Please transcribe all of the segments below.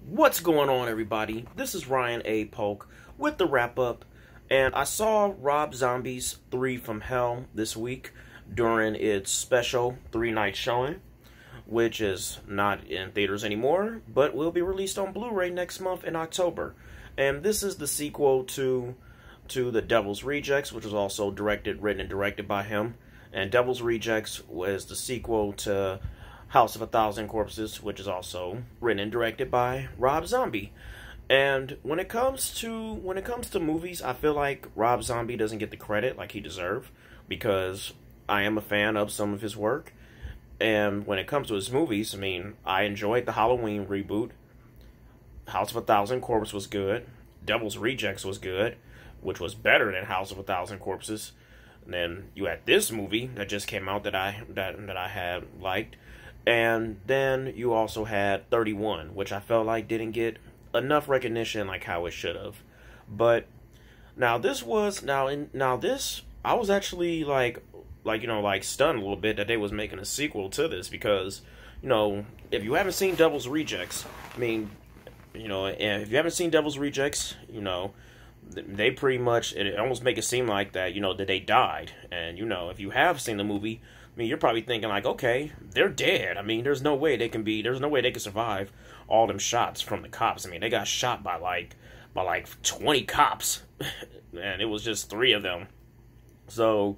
What's going on, everybody? This is Ryan A. Polk with the wrap up, and I saw Rob Zombie's 3 from Hell this week during its special 3-night showing, which is not in theaters anymore, but will be released on Blu-ray next month in October. And this is the sequel to The Devil's Rejects, which was also written and directed by him. And Devil's Rejects was the sequel to House of a Thousand Corpses, which is also written and directed by Rob Zombie. And when it comes to movies, I feel like Rob Zombie doesn't get the credit like he deserves, because I am a fan of some of his work. And when it comes to his movies, I mean, I enjoyed the Halloween reboot. House of a Thousand Corpses was good. Devil's Rejects was good, which was better than House of a Thousand Corpses. And then you had this movie that just came out that I had liked. And then you also had 31, which I felt like didn't get enough recognition like how it should have. But now this, I was actually like stunned a little bit that they was making a sequel to this, because, if you haven't seen Devil's Rejects, I mean, and if you haven't seen Devil's Rejects, they pretty much, it almost make it seem like that, that they died. And, if you have seen the movie, I mean, you're probably thinking like, okay, they're dead. I mean, there's no way they can survive all them shots from the cops. I mean, they got shot by like 20 cops, and it was just 3 of them. So,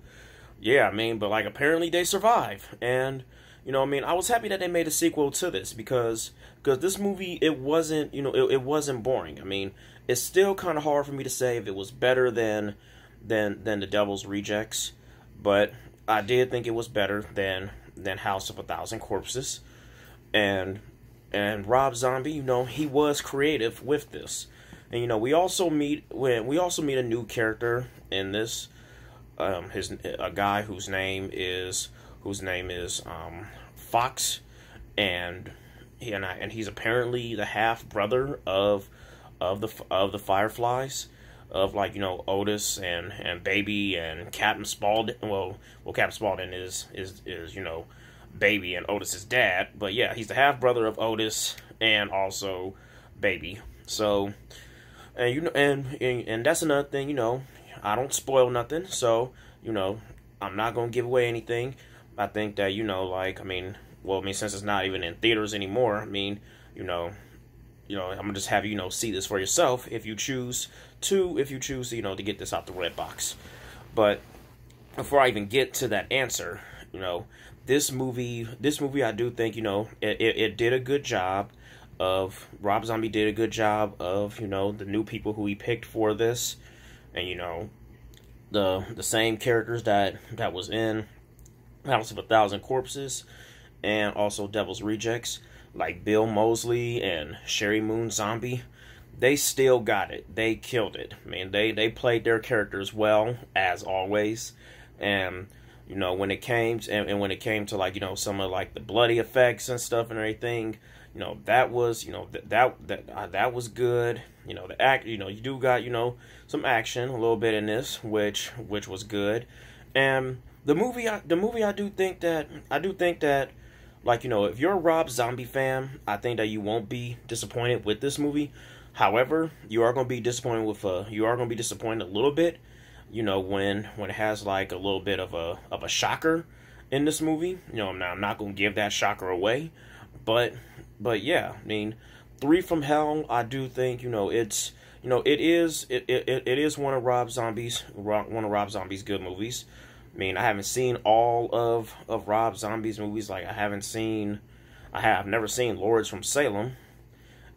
yeah, I mean, but like apparently they survive. And, I was happy that they made a sequel to this, because this movie, it wasn't, it wasn't boring. I mean, it's still kind of hard for me to say if it was better than The Devil's Rejects, but I did think it was better than House of a Thousand Corpses. And Rob Zombie, he was creative with this. And we also meet a new character in this. A guy whose name is Fox, and he's apparently the half brother of the Fireflies, of Otis and Baby and Captain Spaulding. Well, Captain Spaulding is Baby and Otis's dad, but yeah, he's the half brother of Otis and also Baby. So, and that's another thing. I don't spoil nothing, so I'm not gonna give away anything. I think that since it's not even in theaters anymore, I'm gonna just have see this for yourself if you choose to get this out the red box. But before I even get to that answer, this movie I do think it did a good job of Rob Zombie did a good job of the new people who he picked for this, and the same characters that was in House of a Thousand Corpses and also Devil's Rejects, like Bill Moseley and Sherry Moon Zombie. They still got it. They killed it. I mean, they played their characters well, as always. And when it came to some of the bloody effects and stuff and everything, that was that was good. The act, you do got some action a little bit in this, which was good. And the movie I do think that if you're a Rob Zombie fan, I think that you won't be disappointed with this movie. However, you are going to be disappointed a little bit, when it has a little bit of a shocker in this movie. I'm not going to give that shocker away, but yeah, I mean, 3 from Hell, I do think it is one of Rob Zombie's good movies. I mean, I haven't seen all of Rob Zombie's movies. Like, I have never seen Lords from Salem.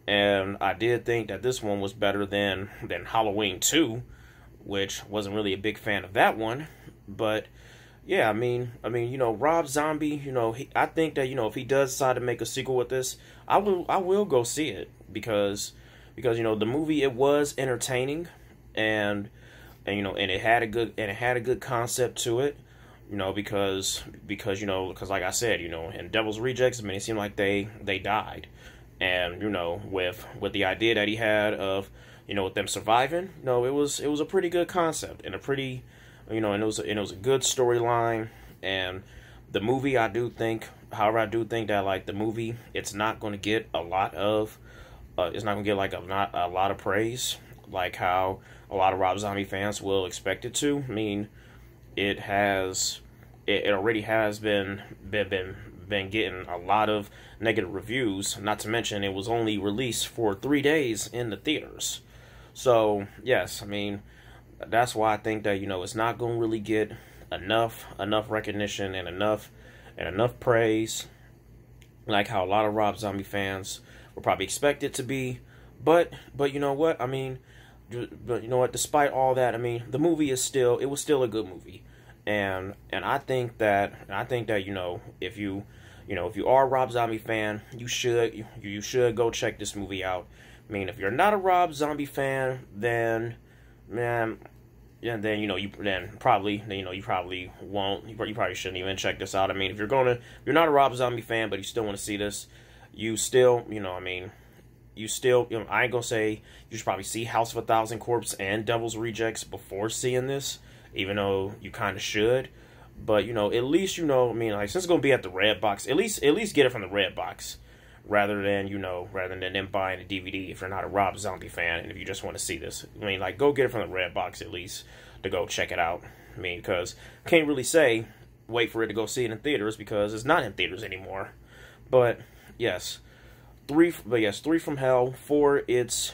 And I did think that this one was better than Halloween 2, which wasn't really a big fan of that one. But yeah, I mean, Rob Zombie, I think that, if he does decide to make a sequel with this, I will go see it, because the movie, it was entertaining, and it had a good concept to it, because like I said, in Devil's Rejects, I mean, it seemed like they died. And with the idea that he had of with them surviving, it was a pretty good concept, and a pretty and it was a good storyline. And the movie, I do think that the movie, it's not going to get a lot of it's not gonna get like not a lot of praise, like how a lot of Rob Zombie fans will expect it to. I mean, it has, it already has been getting a lot of negative reviews. Not to mention, it was only released for 3 days in the theaters. So yes, I mean, that's why I think that, you know, it's not gonna really get enough recognition and enough praise, like how a lot of Rob Zombie fans will probably expect it to be. But you know what? I mean, but you know what? Despite all that, I mean, the movie is still, it was still a good movie, and I think that you know, if you are a Rob Zombie fan, you should go check this movie out. I mean, if you're not a Rob Zombie fan, then man, yeah, then you know, you probably won't. You probably shouldn't even check this out. I mean, if you're not a Rob Zombie fan, but you still want to see this, you still, you know, I mean, you still, you know, I ain't gonna say you should probably see House of a Thousand Corpses and Devil's Rejects before seeing this, even though you kind of should. But you know, at least, you know, I mean, like, since it's gonna be at the Red Box, at least get it from the Red Box, rather than them buying a DVD if you're not a Rob Zombie fan and if you just want to see this. I mean, like, go get it from the Red Box at least to go check it out. I mean, because can't really say wait for it to go see it in theaters because it's not in theaters anymore. But yes, Three from Hell, for its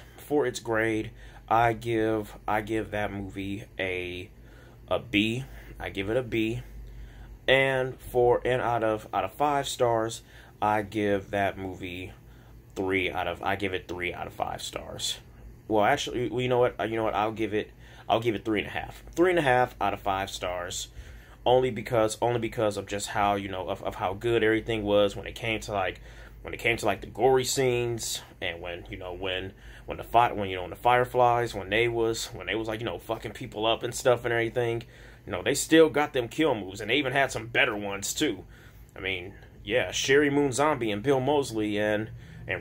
grade, I give that movie a B. I give it a B. And out of 5 stars, I give that movie 3 out of 5 stars. Well, actually, you know what? I'll give it 3.5. 3.5 out of 5 stars. Only because of just how, you know, of how good everything was when it came to like the gory scenes, and when the Fireflies, when they was like, you know, fucking people up and stuff and everything, you know, they still got them kill moves, and they even had some better ones too. I mean, yeah, Sherry Moon Zombie and Bill Moseley and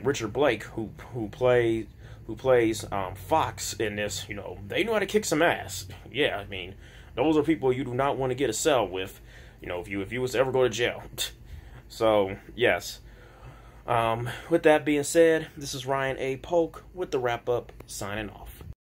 Richard Blake, who plays Fox in this, you know, they know how to kick some ass. Yeah, I mean, those are people you do not want to get a cell with, you know, if you was to ever go to jail. So yes. With that being said, this is Ryan A. Polk with the wrap up, signing off.